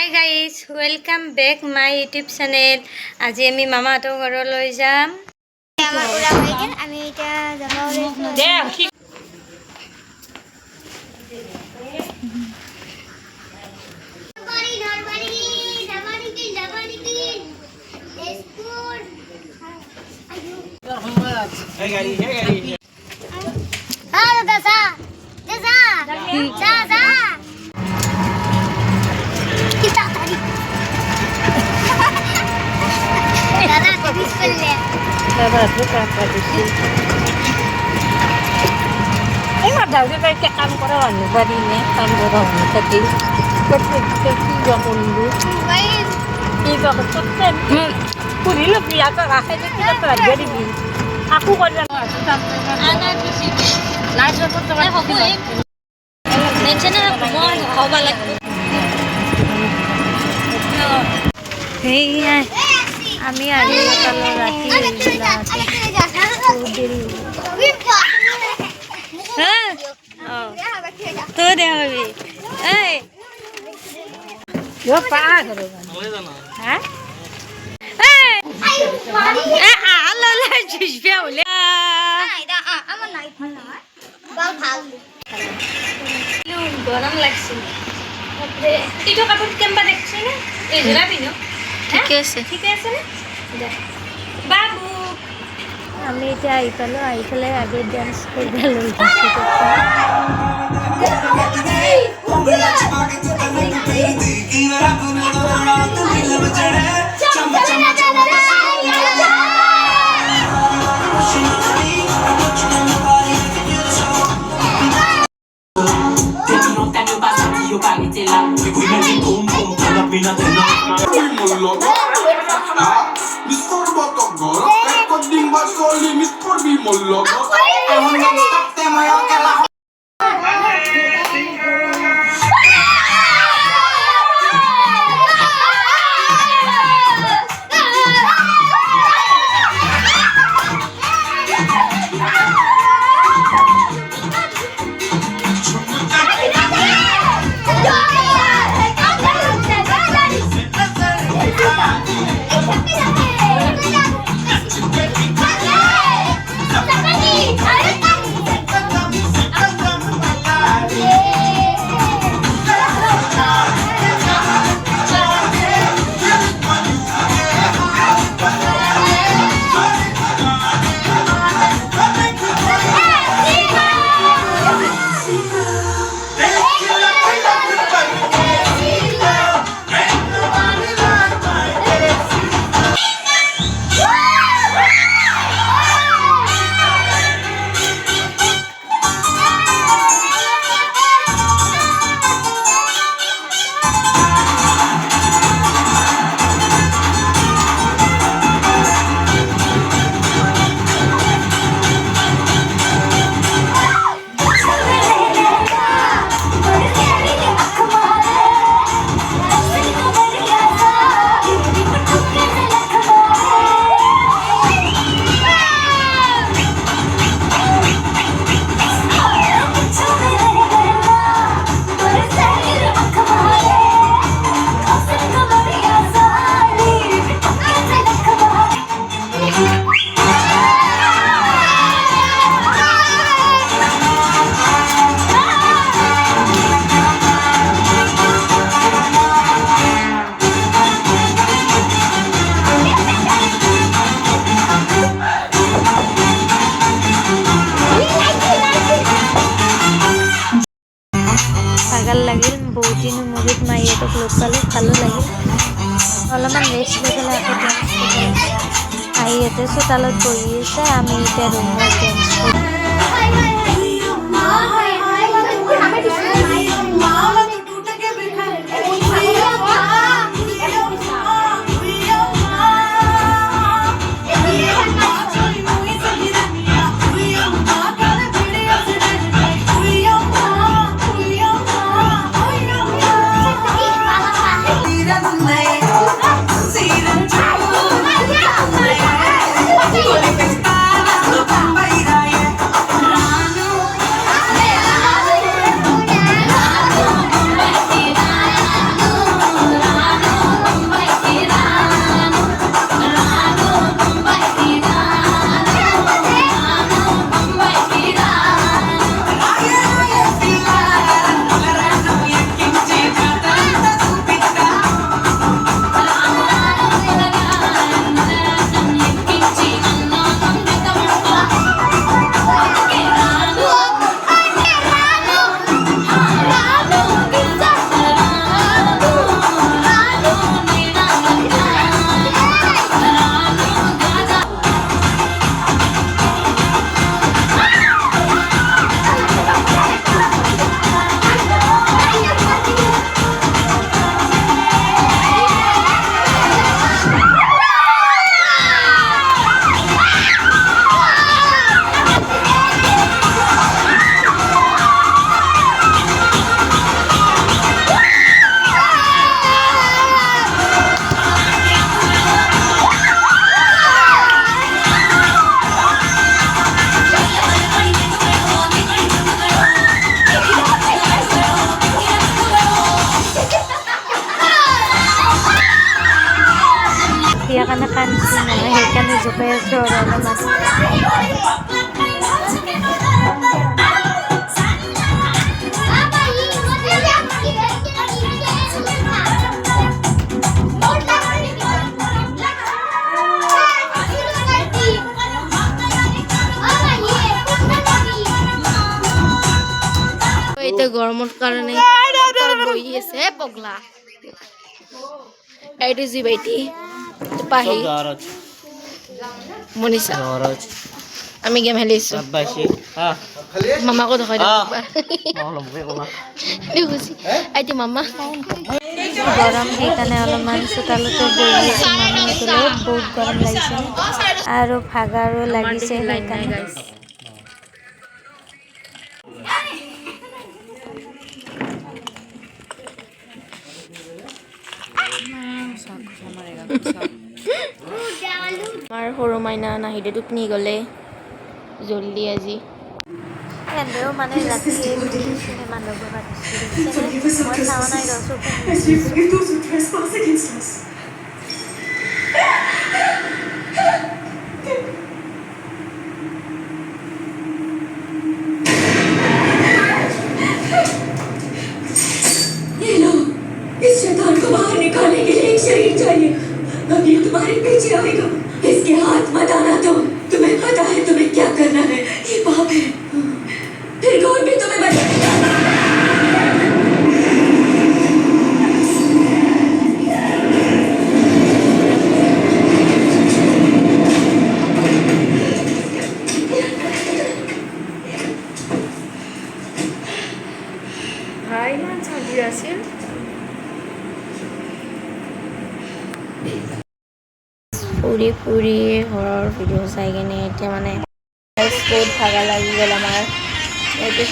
Hi guys, welcome bake my YouTube channel. আজি আমি মামাহঁতৰ ঘৰলৈ যাম। আমি এটা যাব Emang dah kita cakap korang ni bari ni kan korang ni tadi. Kita tiga dulu. Tiga ketukan. Puri lebih agak kasih kita terjadi ni. Aku korang Anak di sini. langsung tu Eh, aku ini. Mention apa? Mau apa lagi? Hey, আমি আগে কালো রাতি তো দে হবি এই yo pa karo হ্যাঁ এই আলো লাজিস বেউলে গরম লাগছে এটা কাপড় কেমবা দেখছ না এই জরাবি না ঠিক আছে না বাবু আমি এটা আইফালে আগে ডান্স করবে ভাগাল লাগিল বহুত দিন মুভিত মাইয়াটোক লগ পালোঁ ভালো লাগিল অলপমান ৰেষ্ট লৈ পেলাই আকৌ ডান্স কৰিব আহি ইয়াতে চোতালত বহি আছে আমি এতিয়া ৰুমত ডান্স কৰিম মানে কান্দছি নহয় সেইকাৰণে জোকাই আছোঁ আৰু অলপমান এতিয়া গৰমৰ কাৰণে বহি আছে পগলা এইটো জি বাইটি পাহি মনিষা আমি গেম খেলিছো মামাকো দেখাই দিওঁ এইটো মামা গৰম সেইকাৰণে অলপমান চোতালতে বহি আছোঁ মামীৰ তলত বহুত গৰম লাগিছে আৰু ভাগাৰো লাগিছে সেইকাৰণে আমাৰ সৰু মাইনা নাহিদে টোপনি গ'লে জল্দি আজি এনেও মানে ৰাতি চিনেমা ল'ব পাতিছোঁ মই চাৱা নাই ৰ চকু If those who trespass against us. ये लो, इस शैतान को बाहर निकालने के लिए एक शरीर चाहिए। अब ये तुम्हारे पीछे आएगा। इसके हाथ मत आना तुम्हें पता है तुम्हें क्या करना है। ये पाप है। फिर गौर भी तुम्हें बता ফুৰি ফুৰি হৰৰ ভিডিঅ' চাই কিনে এতিয়া মানে বহুত ভাগৰ লাগি গ'ল আমাৰ এইটো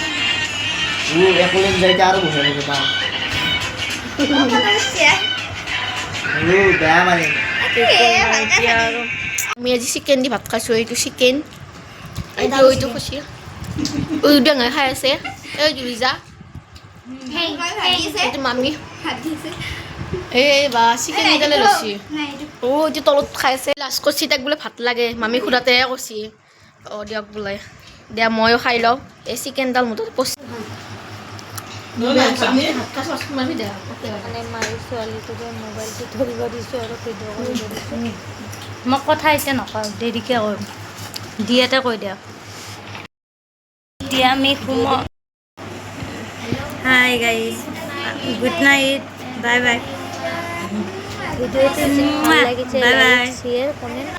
এতিয়া আৰু আমি আজি চিকেন দি ভাত খাইছোঁ এইটো চিকেন এইটো খুচি ডাঙৰ খাই আছে এই জুলিজা এইটো মামী এই বা চিকেন কেইডালে লৈছি এইটো তলত খাইছে লাষ্ট কৰছি তাক বোলে ভাত লাগে মামী খুদাতে কৈছি দিয়ক বোলে দিয়া ময়ো খাই লওঁ এই চিকেনডাল মুঠতে পচি মানে মাৰি ছোৱালীটোকে মোবাইলটো ধৰিব দিছোঁ আৰু ভিডিঅ' কৰিব দিছোঁ মই কথা এতিয়া নকওঁ দেৰিকৈ কৰিম দিয়াতে কৈ দিয়ক এতিয়া আমি ঘুমো hi guys good night bye bye ভিডিঅ'টো ভাল লাগিছে লাইক শ্বেয়াৰ কমেণ্ট